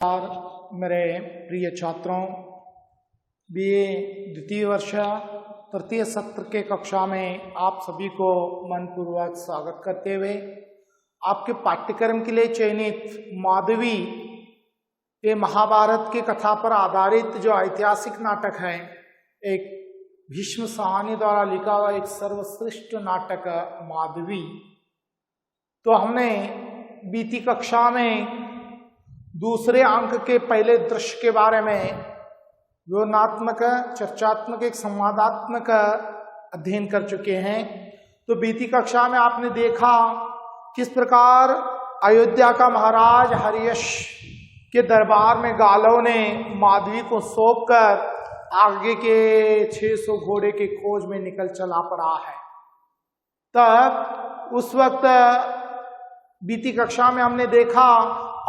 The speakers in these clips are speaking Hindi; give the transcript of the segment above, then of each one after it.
और मेरे प्रिय छात्रों, बीए द्वितीय वर्ष तृतीय सत्र के कक्षा में आप सभी को मनपूर्वक स्वागत करते हुए आपके पाठ्यक्रम के लिए चयनित माधवी के महाभारत की कथा पर आधारित जो ऐतिहासिक नाटक है, एक भीष्म साहनी द्वारा लिखा हुआ एक सर्वश्रेष्ठ नाटक माधवी। तो हमने बीती कक्षा में दूसरे अंक के पहले दृश्य के बारे में विवरणात्मक, चर्चात्मक, एक संवादात्मक अध्ययन कर चुके हैं। तो बीती कक्षा में आपने देखा किस प्रकार अयोध्या का महाराज हर्यश के दरबार में गालों ने माधवी को सौंपकर आगे के 600 घोड़े के खोज में निकल चला पड़ा है। तब उस वक्त बीती कक्षा में हमने देखा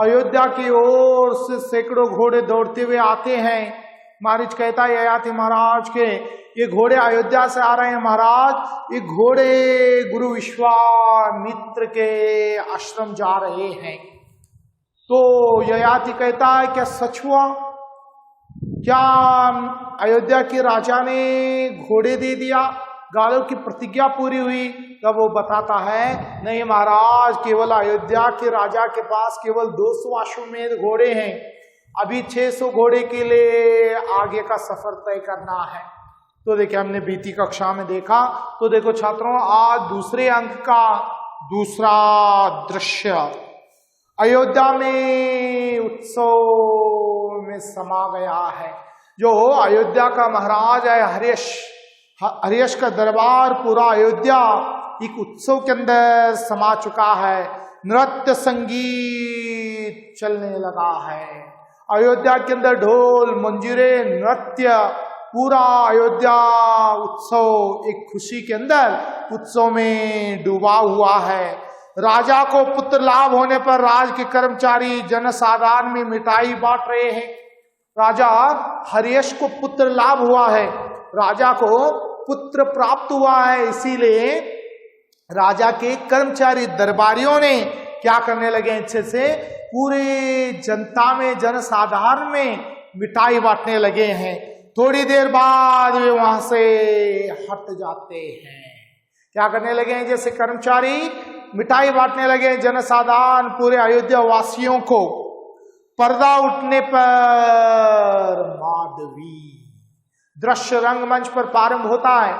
अयोध्या की ओर से सैकड़ों घोड़े दौड़ते हुए आते हैं। मारीच कहता है ययाति महाराज के ये घोड़े अयोध्या से आ रहे हैं महाराज, ये घोड़े गुरु विश्वामित्र के आश्रम जा रहे हैं। तो ययाति कहता है क्या सच हुआ? क्या अयोध्या के राजा ने घोड़े दे दिया? गालों की प्रतिज्ञा पूरी हुई? तब वो बताता है नहीं महाराज, केवल अयोध्या के राजा के पास केवल 200 अश्वमेध घोड़े हैं, अभी 600 घोड़े के लिए आगे का सफर तय करना है। तो देखिए हमने बीती कक्षा में देखा। तो देखो छात्रों, आज दूसरे अंक का दूसरा दृश्य अयोध्या में उत्सव में समा गया है। जो अयोध्या का महाराज है हर्यश का दरबार, पूरा अयोध्या एक उत्सव के अंदर समा चुका है। नृत्य संगीत चलने लगा है अयोध्या के अंदर, ढोल मंजीरे नृत्य, पूरा अयोध्या उत्सव एक खुशी के अंदर उत्सव में डूबा हुआ है। राजा को पुत्र लाभ होने पर राज के कर्मचारी जनसाधारण में मिठाई बांट रहे हैं। राजा हर्यश को पुत्र लाभ हुआ है, राजा को पुत्र प्राप्त हुआ है, इसीलिए राजा के कर्मचारी दरबारियों ने क्या करने लगे, अच्छे से पूरे जनता में, जनसाधारण में मिठाई बांटने लगे हैं। थोड़ी देर बाद वे वहां से हट जाते हैं। क्या करने लगे हैं? जैसे कर्मचारी मिठाई बांटने लगे जनसाधारण पूरे अयोध्या वासियों को। पर्दा उठने पर माधवी दृश्य रंगमंच पर प्रारंभ होता है,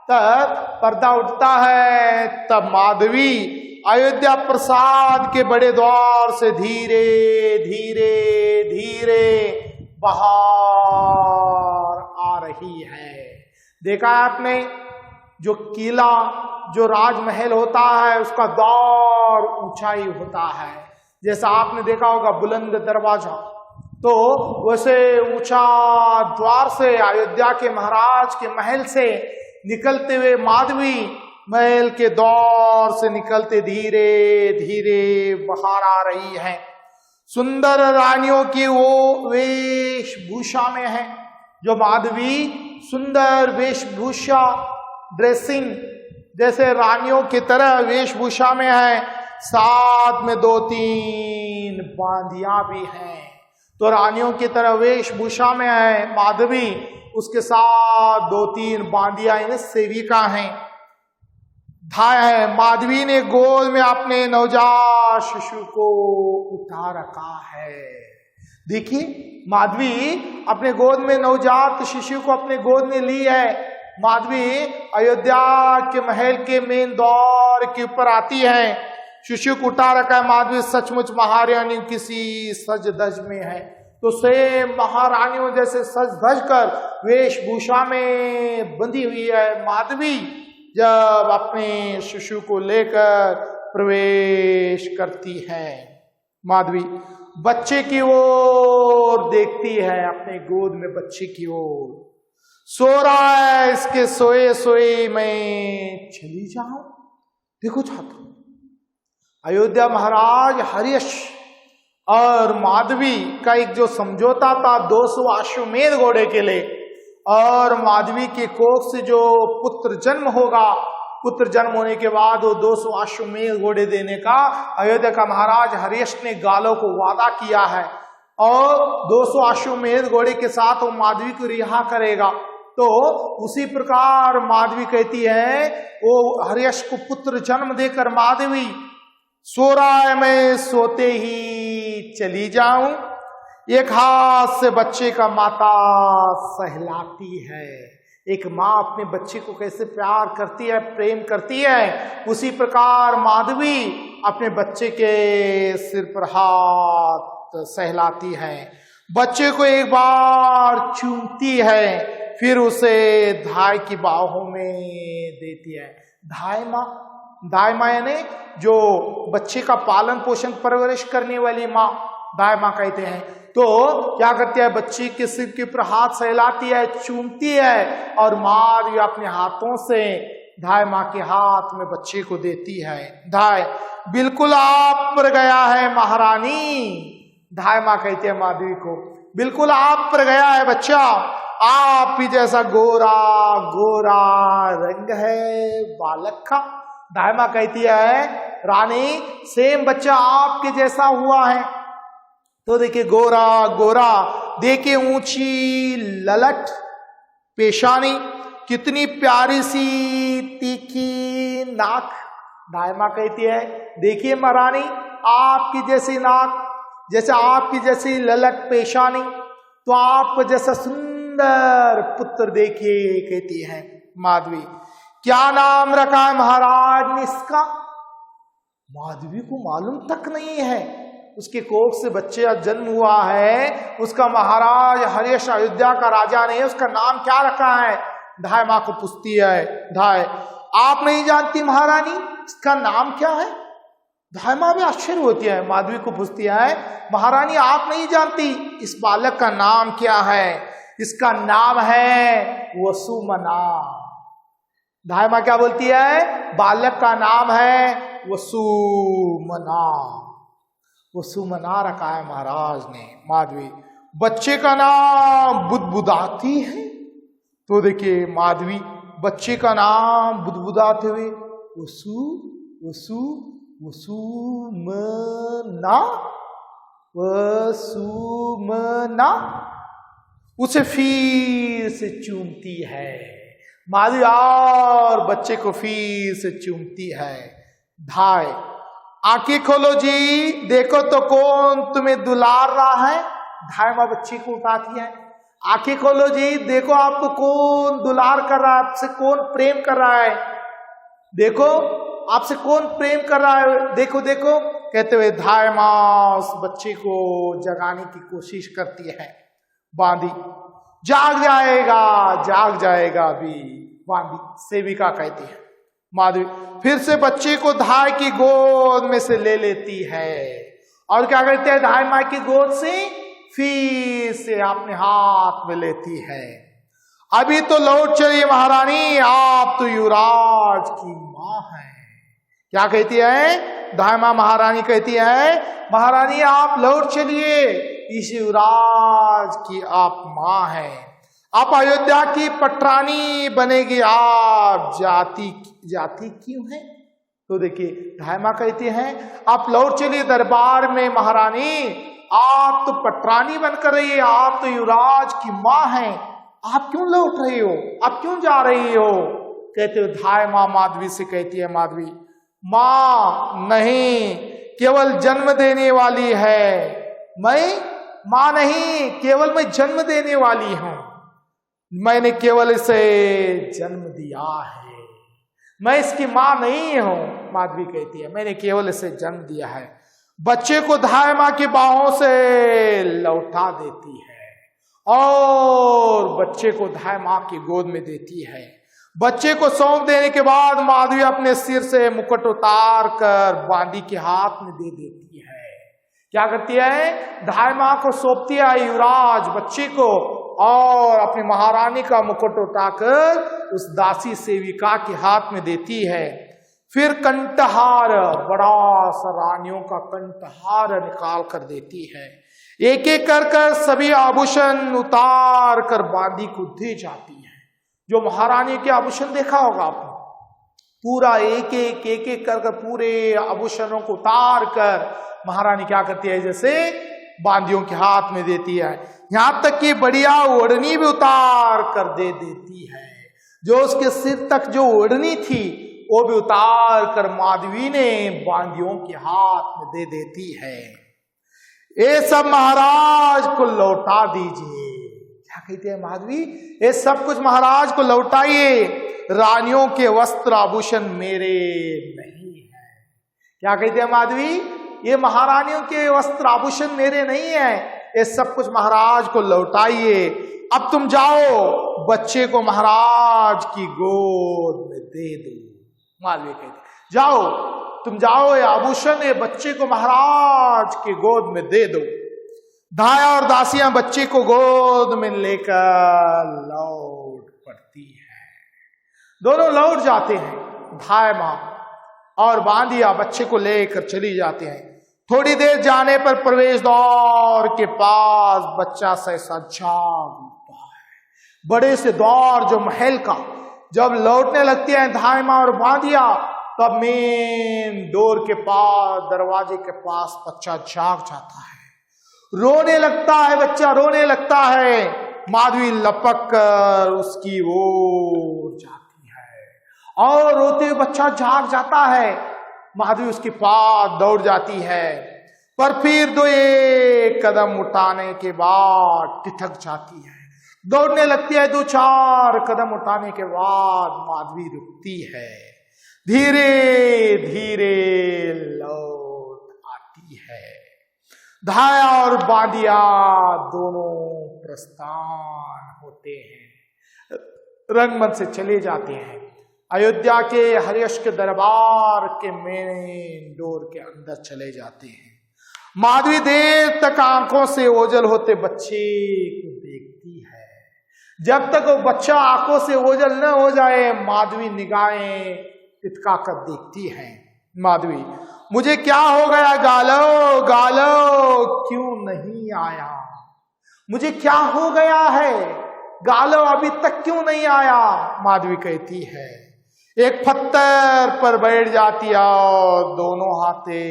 तब पर्दा उठता है, तब माधवी अयोध्या प्रसाद के बड़े द्वार से धीरे धीरे धीरे बाहर आ रही है। देखा है आपने, जो किला, जो राजमहल होता है उसका द्वार ऊंचाई होता है। जैसा आपने देखा होगा बुलंद दरवाजा, तो वैसे ऊंचा द्वार से अयोध्या के महाराज के महल से निकलते हुए माधवी महल के द्वार से निकलते धीरे धीरे बाहर आ रही है। सुंदर रानियों की वो वेशभूषा में है। जो माधवी सुंदर वेशभूषा, ड्रेसिंग जैसे रानियों की तरह वेशभूषा में है, साथ में 2-3 बांधियां भी हैं। तो रानियों की तरह वेशभूषा में है माधवी, उसके साथ 2-3 बांधियां यानी सेविका हैं। धाय है, माधवी ने गोद में अपने नवजात शिशु को उठा रखा है। देखिए माधवी अपने गोद में नवजात शिशु को अपने गोद में ली है। माधवी अयोध्या के महल के मेन द्वार के ऊपर आती है, शिशु को उठा रखा है। माधवी सचमुच महारानी किसी सज धज में है। तो सेम महारानियों जैसे सज धज कर वेशभूषा में बंधी हुई है माधवी, जब अपने शिशु को लेकर प्रवेश करती है। माधवी बच्चे की ओर देखती है, अपने गोद में बच्चे की ओर। सो रहा है, इसके सोए सोए मैं चली जाऊं। देखो छात्रों, अयोध्या महाराज हर्यश और माधवी का एक जो समझौता था 200 अश्वमेध घोड़े के लिए, और माधवी के कोख से जो पुत्र जन्म होगा, पुत्र जन्म होने के बाद वो 200 अश्वमेध घोड़े देने का अयोध्या का महाराज हर्यश ने गालों को वादा किया है। और 200 अश्वमेध घोड़े के साथ वो माधवी को रिहा करेगा। तो उसी प्रकार माधवी कहती है वो हर्यश को पुत्र जन्म देकर माधवी सो रहा है, मैं सोते ही चली जाऊं। एक हाथ से बच्चे का माता सहलाती है। एक माँ अपने बच्चे को कैसे प्यार करती है, प्रेम करती है, उसी प्रकार माधवी अपने बच्चे के सिर पर हाथ सहलाती है, बच्चे को एक बार चूमती है, फिर उसे धाय की बाहों में देती है। धाय माँ यानी जो बच्चे का पालन पोषण परवरिश करने वाली माँ, दाई माँ कहते हैं। तो क्या करती है, बच्ची के सिर के ऊपर हाथ सहलाती है, चूमती है और माँ अपने हाथों से धाय माँ के हाथ में बच्चे को देती है। धाय बिल्कुल आप पर गया है महारानी, धाय माँ कहती है माधवी को, बिल्कुल आप पर गया है बच्चा, आप ही जैसा गोरा गोरा रंग है बालक का। धाय माँ कहती है रानी सेम बच्चा आपके जैसा हुआ है। तो देखिए गोरा गोरा, देखिए ऊंची ललट पेशानी, कितनी प्यारी सी तीखी नाक। धाय माँ कहती है देखिए महारानी आपकी जैसी नाक, जैसे आपकी जैसी ललट पेशानी, तो आप जैसा सुंदर पुत्र देखिए, कहती है माधवी। क्या नाम रखा है महाराज ने इसका? माधवी को मालूम तक नहीं है, उसके कोख से बच्चे का जन्म हुआ है, उसका महाराज हर्यश अयोध्या का राजा ने उसका नाम क्या रखा है। धाय माँ को पूछती है, धाय आप नहीं जानती महारानी इसका नाम क्या है? धाय माँ भी आश्चर्य होती है, माधवी को पूछती है महारानी आप नहीं जानती इस बालक का नाम क्या है? इसका नाम है वसुमना। धाय माँ क्या बोलती है, बालक का नाम है वसुमना। वसुमना रखा है महाराज ने। माधवी बच्चे का नाम बुदबुदाती है। तो देखिए माधवी बच्चे का नाम बुदबुदाते हुए वसु वसु वसुमना वसुमना उसे फिर से चूमती है। माधवी और बच्चे को फिर से चूमती है। धाय आंखें खोलो जी, देखो तो कौन तुम्हें दुलार रहा है। धाय माँ बच्ची को उठाती है, आंखें खोलो जी, देखो आपको कौन दुलार कर रहा है, आपसे कौन प्रेम कर रहा है, देखो आपसे कौन प्रेम कर रहा है, देखो देखो, कहते हुए धाय माँ उस बच्चे को जगाने की कोशिश करती है। बांदी जाग जाएगा अभी, बांदी सेविका कहती है। माधवी फिर से बच्चे को धाय की गोद में से ले लेती है और क्या करती है, धाय माँ की गोद से फिर से अपने हाथ में लेती है। अभी तो लौट चलिए महारानी, आप तो युवराज की माँ हैं। क्या कहती है धाय माँ? महारानी कहती है महारानी आप लौट चलिए, इस युवराज की आप माँ हैं, आप अयोध्या की पटरानी बनेगी, आप जाति क्यों है? तो देखिए धाय माँ कहती हैं आप लौट चलिए दरबार में महारानी, आप तो पटरानी बनकर रही है, आप तो युवराज की माँ हैं, आप क्यों लौट रही हो, आप क्यों जा रही हो? कहते हो धाय माँ माधवी से कहती है, माधवी माँ नहीं, केवल जन्म देने वाली है, मैं माँ नहीं, केवल मैं जन्म देने वाली हूं, मैंने केवल इसे जन्म दिया है, मैं इसकी माँ नहीं हूं। माधवी कहती है मैंने केवल इसे जन्म दिया है। बच्चे को धाय माँ की बाहों से लौटा देती है और बच्चे को धाय माँ की गोद में देती है। बच्चे को सौंप देने के बाद माधवी अपने सिर से मुकुट उतार कर बांदी के हाथ में दे देती है। क्या करती है, धाय माँ को सौंपती है युवराज बच्चे को और अपनी महारानी का मुकुट उठाकर उस दासी सेविका के हाथ में देती है। फिर कंठहार, बड़ा सा रानियों का कंठहार निकाल कर देती है। एक एक कर सभी आभूषण उतार कर बांदी को दे जाती है। जो महारानी के आभूषण देखा होगा आपने, पूरा एक एक कर पूरे आभूषणों को उतार कर महारानी क्या करती है, जैसे बांदियों के हाथ में देती है। यहां तक कि बढ़िया ओढ़नी भी उतार कर दे देती है। जो उसके सिर तक जो ओढ़नी थी वो भी उतार कर माधवी ने बांदियों के हाथ में दे देती है। ये सब महाराज को लौटा दीजिए। क्या कहते हैं माधवी? ये सब कुछ महाराज को लौटाइए, रानियों के वस्त्र आभूषण मेरे नहीं है। क्या कहते हैं माधवी? ये महारानियों के वस्त्र आभूषण मेरे नहीं है, ये सब कुछ महाराज को लौटाइए। अब तुम जाओ, बच्चे को महाराज की गोद में दे दो। माधवी कहते जाओ, तुम जाओ, ये आभूषण ये बच्चे को महाराज के गोद में दे दो। दाया और दासियां बच्चे को गोद में लेकर लौट पड़ती है। दोनों लौट जाते हैं। धाय मां और बांदिया बच्चे को लेकर चली जाते हैं। थोड़ी देर जाने पर प्रवेश द्वार के पास बच्चा सहसा जाग उठता है। बड़े से द्वार जो महल का जब लौटने लगती है धाय मां और बांदिया, तब मेन डोर के पास, दरवाजे के पास बच्चा जाग जाता है। रोने लगता है, बच्चा रोने लगता है। माधवी लपक कर उसकी ओर जाती है और रोते हुए बच्चा जाग जाता है। माधवी उसके पास दौड़ जाती है, पर फिर 2-1 कदम उठाने के बाद ठिठक जाती है। दौड़ने लगती है, 2-4 कदम उठाने के बाद माधवी रुकती है। धीरे धीरे लौट आती है। धाया और बांदिया दोनों प्रस्थान होते हैं, रंगमंच से चले जाते हैं। अयोध्या के हर्यश के दरबार के मेन डोर के अंदर चले जाते हैं। माधवी देर तक आंखों से ओझल होते बच्चे को देखती है। जब तक वो बच्चा आंखों से ओझल न हो जाए, माधवी निगाहें टिटका कर देखती है। माधवी, मुझे क्या हो गया गालो, गालो क्यों नहीं आया? मुझे क्या हो गया है गालो, अभी तक क्यों नहीं आया? माधवी कहती है। एक पत्थर पर बैठ जाती है और दोनों हाथे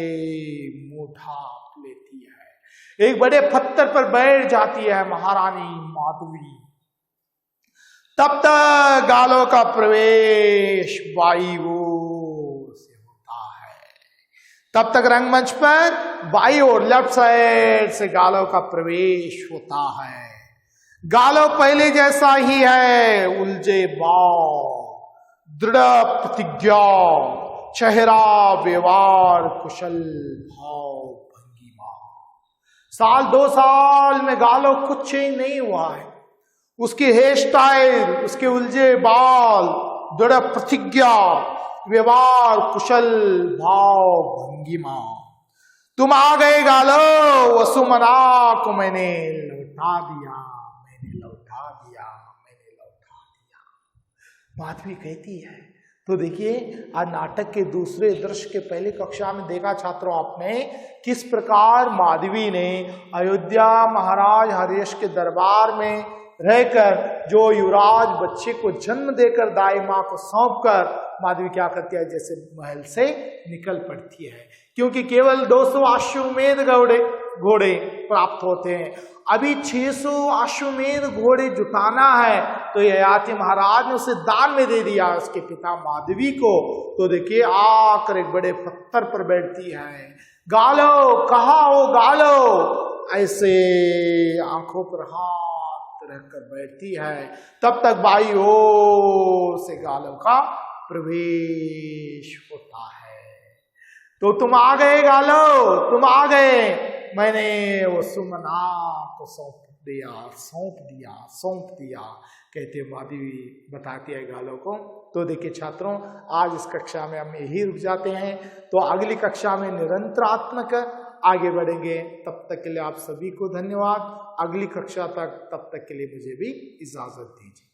मुंह ढांप लेती है। एक बड़े पत्थर पर बैठ जाती है महारानी माधवी। तब तक गालों का प्रवेश बाई ओर से होता है। तब तक रंगमंच पर बाई ओर लेफ्ट साइड से गालों का प्रवेश होता है। गालो पहले जैसा ही है, उलझे बाल, दृढ़ प्रतिज्ञा, चेहरा, व्यवहार, कुशल भाव, भंगिमा। 1-2 साल में गालो कुछ चेंज नहीं हुआ है। उसकी हेयर स्टाइल, उसके उलझे बाल, दृढ़ प्रतिज्ञा, व्यवहार, कुशल भाव, भंगिमा। तुम आ गए गालो, वसुमना को मैंने लौटा दिया, मैंने लौटा दिया, मैंने लौटा दिया। माधवी कहती है। तो देखिए, आज नाटक के दूसरे दृश्य के पहले कक्षा में देखा छात्रों आपने किस प्रकार माधवी ने अयोध्या महाराज हर्यश के दरबार में रहकर जो युवराज बच्चे को जन्म देकर दाई मां को सौंपकर माधवी क्या करती है, जैसे महल से निकल पड़ती है। क्योंकि केवल 200 अश्वमेध घोड़े प्राप्त होते हैं, अभी 600 अश्वमेध घोड़े जुटाना है। तो ययाति महाराज ने उसे दान में दे दिया उसके पिता माधवी को। तो देखिए, आकर एक बड़े पत्थर पर बैठती है। गालो, कहाँ हो गालो? ऐसे आंखों पर हाथ रहकर बैठती है। तब तक बाई ओर से गालो का प्रवेश होता है। तो तुम आ गए गालो, तुम आ गए, मैंने वो सुमना को सौंप दिया, कहते माधवी बताती है गालो को। तो देखिए छात्रों, आज इस कक्षा में हम यही रुक जाते हैं। तो अगली कक्षा में निरंतरात्मक आगे बढ़ेंगे। तब तक के लिए आप सभी को धन्यवाद। अगली कक्षा तक, तब तक के लिए मुझे भी इजाजत दीजिए।